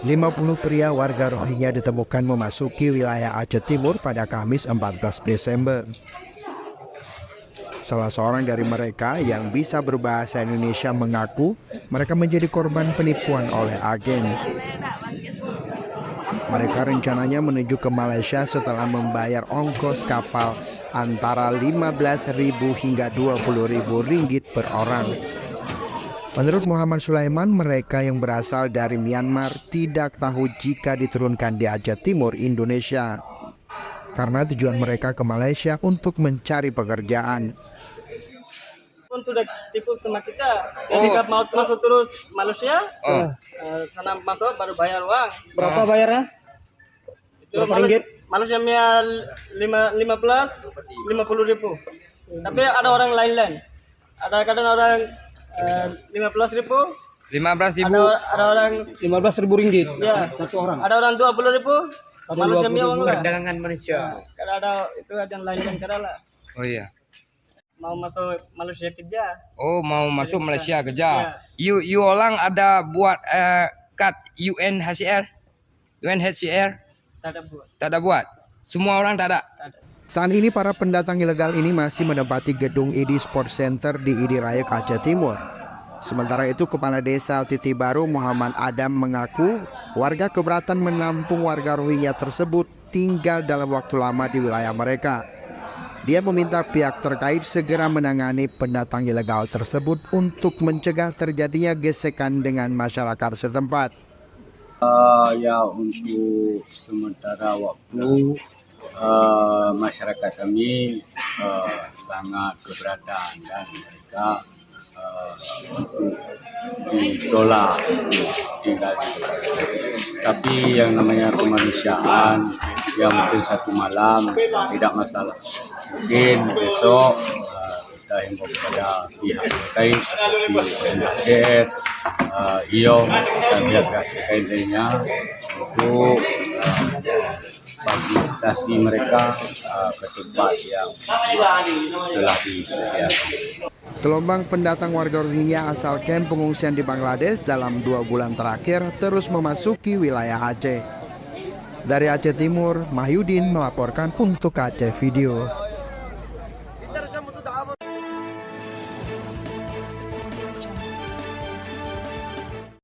50 pria warga Rohingya ditemukan memasuki wilayah Aceh Timur pada Kamis 14 Desember. Salah seorang dari mereka yang bisa berbahasa Indonesia mengaku mereka menjadi korban penipuan oleh agen. Mereka rencananya menuju ke Malaysia setelah membayar ongkos kapal antara 15.000 hingga 20.000 ringgit per orang. Menurut Muhammad Sulaiman, mereka yang berasal dari Myanmar tidak tahu jika diturunkan di Aceh Timur, Indonesia, karena tujuan mereka ke Malaysia untuk mencari pekerjaan. Pun sudah tipu sama kita, jadi mau masuk terus Malaysia, sana masuk baru bayar uang. Berapa bayarnya? Itu ringgit? Malaysia 50.000. Tapi ada orang lain-lain. Ada kadang orang 15.000. 15.000. Ada orang 15.000 ringgit. ya, Satu orang. ada orang 20.000. Malaysia 20.000 uang lah. Perdagangan manusia. Karena ada itu ada lain-lain karena lah. Oh iya. Mau masuk Malaysia kerja. Oh, mau masuk Malaysia Ya. kerja. You orang ada buat kad UNHCR? UNHCR? Tak ada buat. Tak ada buat. Semua orang tak ada. Saat ini para pendatang ilegal ini masih menempati gedung ID Sport Center di ID Raya Aceh Timur. Sementara itu, Kepala Desa Titi Baru Muhammad Adam mengaku warga keberatan menampung warga Rohingya tersebut tinggal dalam waktu lama di wilayah mereka. Dia meminta pihak terkait segera menangani pendatang ilegal tersebut untuk mencegah terjadinya gesekan dengan masyarakat setempat. Ya, untuk sementara waktu masyarakat kami sangat keberatan dan mereka untuk ditolak tinggal di tempat. Tapi yang namanya kemanusiaan yang mungkin satu malam tidak masalah. Mungkin besok kita himbau kepada pihak terkait seperti UNHCR, IOM dan pihak terkait lainnya untuk fasilitasi mereka ke tempat yang telah disediakan. Gelombang pendatang warga Rohingya asal kamp pengungsian di Bangladesh dalam 2 bulan terakhir terus memasuki wilayah Aceh. Dari Aceh Timur, Mahyudin melaporkan untuk Aceh Video.